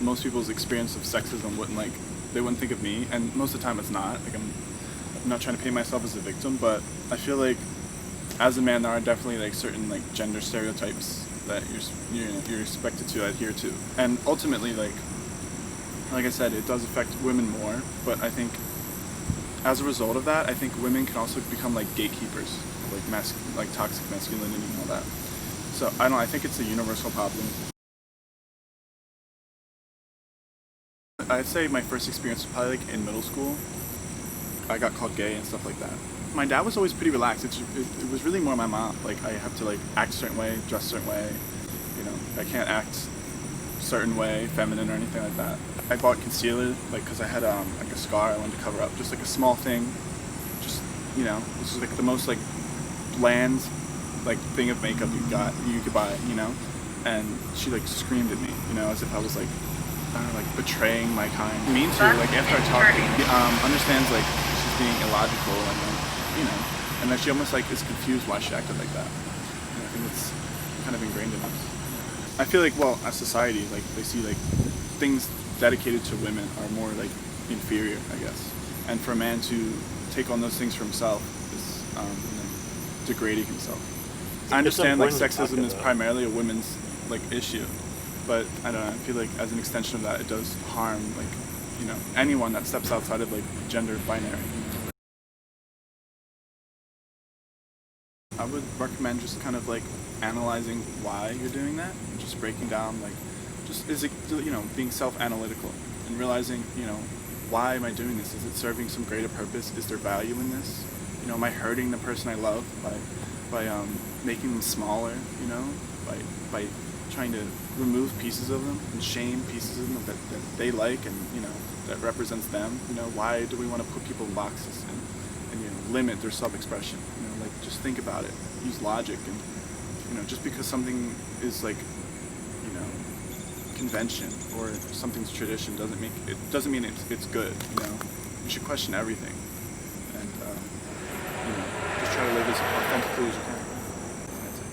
most people's experience of sexism they wouldn't think of me, and most of the time it's not. Like I'm not trying to paint myself as a victim, but I feel like as a man there are definitely like certain like gender stereotypes that you're expected to adhere to, and ultimately like I said, it does affect women more. But I think as a result of that, I think women can also become like gatekeepers, like toxic masculinity and all that. So I think it's a universal problem. I'd say my first experience was probably like in middle school. I got called gay and stuff like that. My dad was always pretty relaxed. It was really more my mom. Like I have to like act a certain way, dress a certain way. You know, I can't act a certain way, feminine or anything like that. I bought concealer like because I had like a scar I wanted to cover up, just like a small thing. Just this is like the most like bland like thing of makeup you could buy. And she like screamed at me, as if I was like, I don't know, like betraying my kind. Mean to her, like after I talked, understands like she's being illogical, and and then she almost like is confused why she acted like that. And I think it's kind of ingrained in us. I feel like, well, as society, like they see like things dedicated to women are more like inferior, I guess. And for a man to take on those things for himself is degrading himself. I understand like sexism is primarily a women's like issue, but I don't know, I feel like as an extension of that, it does harm like anyone that steps outside of like gender binary. I would recommend just kind of like analyzing why you're doing that, and just breaking down like being self-analytical and realizing why am I doing this? Is it serving some greater purpose? Is there value in this? Am I hurting the person I love by making them smaller? By trying to remove pieces of them and shame pieces of them that they like and that represents them. Why do we want to put people in boxes and limit their self-expression? Like just think about it. Use logic, and just because something is like convention or something's tradition doesn't mean it's good. You should question everything, and just try to live as authentically as you can. That's it.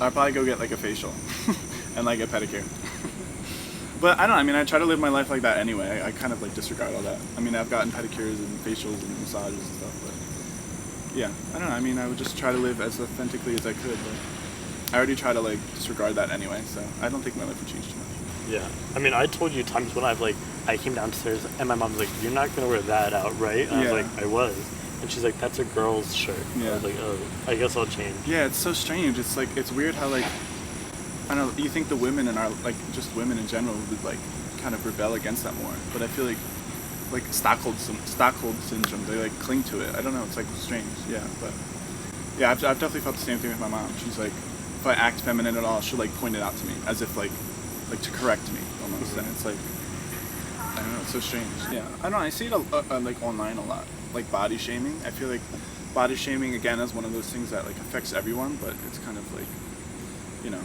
I'd probably go get like a facial and like a pedicure. But I don't know, I mean, I try to live my life like that anyway. I kind of like disregard all that. I mean, I've gotten pedicures and facials and massages and stuff, but yeah, I don't know. I mean, I would just try to live as authentically as I could, but I already try to like disregard that anyway, so I don't think my life would change too much. Yeah, I mean, I told you times when I came downstairs and my mom's like, "You're not gonna wear that out, right?" And I was like, "I was." And she's like, "That's a girl's shirt." Yeah. I was like, "Oh, I guess I'll change." Yeah, it's so strange. It's like, it's weird how like, I don't know, you think the women in our, like just women in general would like kind of rebel against that more, but I feel like Stockholm syndrome, they like cling to it. I don't know, it's like strange. Yeah, but yeah, I've definitely felt the same thing with my mom. She's like, if I act feminine at all, she'll like point it out to me as if like to correct me almost. And it's like, I don't know, it's so strange. Yeah, I don't know, I see it like online a lot, like body shaming. I feel like body shaming again is one of those things that like affects everyone, but it's kind of like,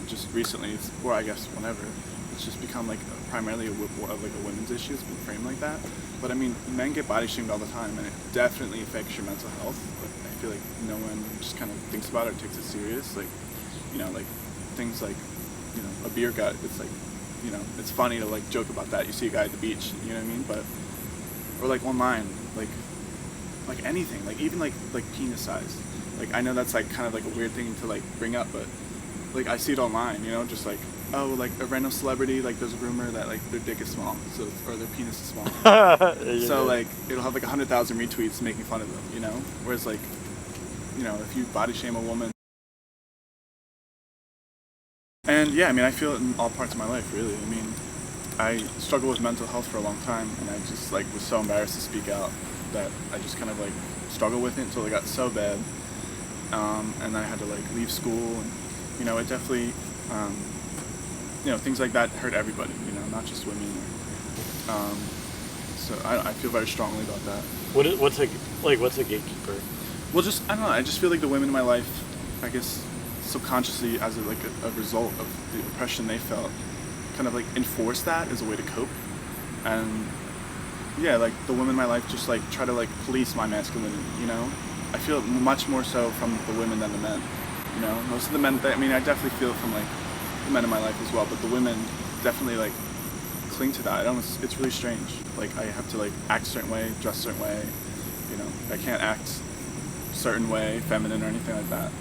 just recently, or I guess whenever, it's just become like primarily a women's issue. It's been framed like that. But I mean, men get body shamed all the time, and it definitely affects your mental health. But I feel like no one just kind of thinks about it or takes it serious. Like, like things like, a beer gut. It's like, it's funny to like joke about that. You see a guy at the beach, you know what I mean? But or like online, like anything, like even like penis size. Like I know that's like kind of like a weird thing to like bring up, but like I see it online, just like, oh, like a random celebrity, like there's a rumor that like their dick is small, so or their penis is small. So like it'll have like 100,000 retweets making fun of them, Whereas like, if you body shame a woman. And yeah, I mean, I feel it in all parts of my life, really. I mean, I struggled with mental health for a long time, and I just like was so embarrassed to speak out that I just kind of like struggled with it until it got so bad, and I had to like leave school, and it definitely, things like that hurt everybody, not just women. So I feel very strongly about that. What's a gatekeeper? Well, just I don't know. I just feel like the women in my life, I guess, subconsciously as a result of the oppression they felt, kind of like enforce that as a way to cope, and yeah, like the women in my life just like try to like police my masculinity, you know? I feel it much more so from the women than the men, you know? Most of the men, I mean, I definitely feel it from like the men in my life as well, but the women definitely like cling to that. It's really strange. Like I have to like act a certain way, dress a certain way, you know? I can't act a certain way, feminine or anything like that.